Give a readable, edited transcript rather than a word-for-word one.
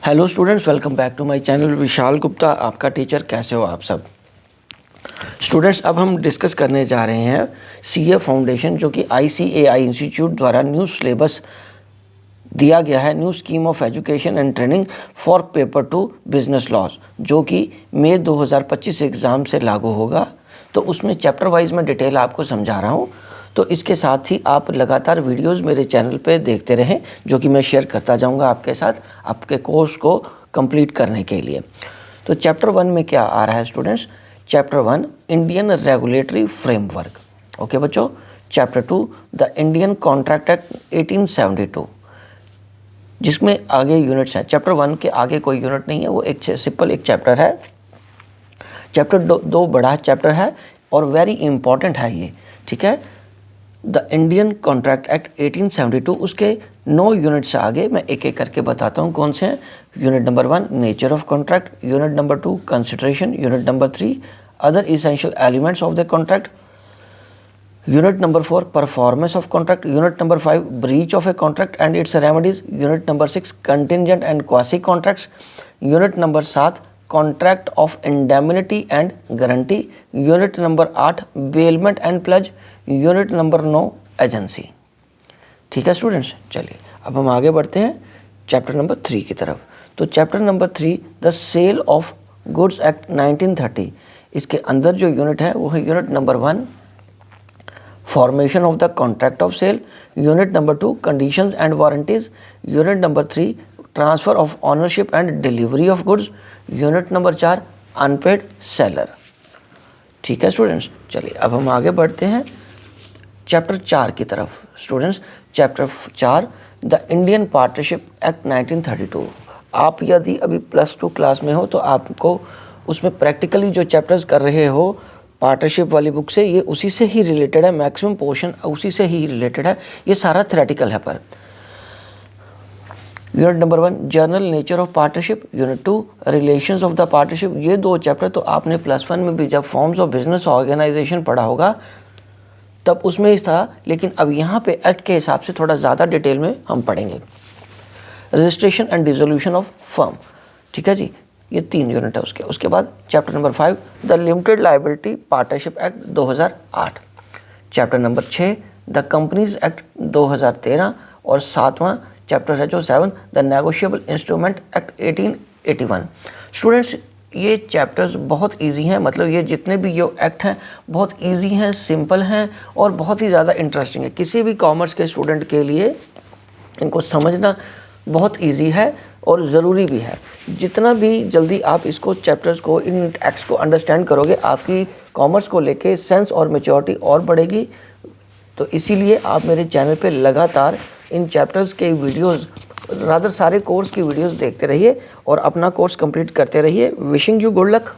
Hello students, welcome back to my channel. Vishal Gupta आपका teacher. कैसे हो आप सब स्टूडेंट्स? अब हम डिस्कस करने जा रहे हैं सीए फाउंडेशन, जो कि ICAI इंस्टीट्यूट द्वारा न्यू सिलेबस दिया गया है, new scheme of education and training for paper 2 business laws, जो कि मई 2025 एग्ज़ाम से लागू होगा। तो उसमें चैप्टर वाइज में डिटेल आपको समझा रहा हूँ। तो इसके साथ ही आप लगातार वीडियोस मेरे चैनल पे देखते रहें, जो कि मैं शेयर करता जाऊंगा आपके साथ आपके कोर्स को कंप्लीट करने के लिए। तो चैप्टर 1 में क्या आ रहा है students? Chapter 1 Indian regulatory framework. Okay बच्चों। Chapter 2 the Indian contract act 1872, जिसमें आगे यूनिट्स हैं। चैप्टर 1 के आगे कोई यूनिट नहीं है, वो एक सिंपल एक चैप्टर है। चैप्टर 2 बड़ा चैप्टर है और वेरी इंपॉर्टेंट है ये, ठीक है। द इंडियन कॉन्ट्रैक्ट एक्ट 1872, उसके 9 यूनिट से आगे मैं एक एक करके बताता हूँ कौन से हैं। Unit number 1 nature of contract, unit number 2 consideration, unit number 3 other essential elements of the contract, unit number 4 performance of contract, unit number 5 breach of a contract and it's remedies, unit number 6 contingent and quasi contracts, unit number 7 contract of indemnity and guarantee, unit number 8 bailment and plunge, unit number 9 agency. ठीक है students, चलिए अब हम आगे बढ़ते हैं chapter number 3 की तरफ। तो chapter number 3 the sale of goods act 1930, इसके अंदर जो यूनिट है वो है unit number 1 formation of the contract of sale, unit number 2 conditions and warranties, unit number 3 transfer of ownership and delivery of goods, unit number 4 unpaid seller. ठीक है students, चलिए अब हम आगे बढ़ते हैं चैप्टर 4 की तरफ। Students, chapter 4 the Indian partnership act 1932। आप यदि अभी +2 क्लास में हो तो आपको उसमें प्रैक्टिकली जो चैप्टर्स कर रहे हो पार्टनरशिप वाली बुक से, ये उसी से ही रिलेटेड है, मैक्सिमम पोर्शन उसी से ही रिलेटेड है, ये सारा थ्योरेटिकल है। Per unit number 1 journal nature of partnership, unit 2 relations of the partnership. ये 2 चैप्टर तो आपने +1 में भी जब फॉर्म्स ऑफ बिजनेस ऑर्गेनाइजेशन पढ़ा होगा तब उसमें ही था, लेकिन अब यहाँ पे एक्ट के हिसाब से थोड़ा ज़्यादा डिटेल में हम पढ़ेंगे। Registration and dissolution of firm, ठीक है जी, ये 3 यूनिट है उसके बाद chapter number 5 the limited liability partnership act 2008, chapter number 6 the companies act 2013 और 7वां चैप्टर है जो 7 the negotiable instrument act 1881। Students, ये चैप्टर्स बहुत इजी हैं, मतलब ये जितने भी ये एक्ट हैं बहुत इजी हैं, सिंपल हैं और बहुत ही ज़्यादा इंटरेस्टिंग है। किसी भी कॉमर्स के स्टूडेंट के लिए इनको समझना बहुत इजी है और ज़रूरी भी है। जितना भी जल्दी आप इसको चैप्टर्स को, इन एक्ट्स को अंडरस्टैंड करोगे, आपकी कॉमर्स को लेके सेंस और मैच्योरिटी और बढ़ेगी। तो इसीलिए आप मेरे चैनल पे लगातार इन चैप्टर्स के वीडियोस, रादर सारे कोर्स की वीडियोस देखते रहिए और अपना कोर्स कंप्लीट करते रहिए। Wishing you good luck.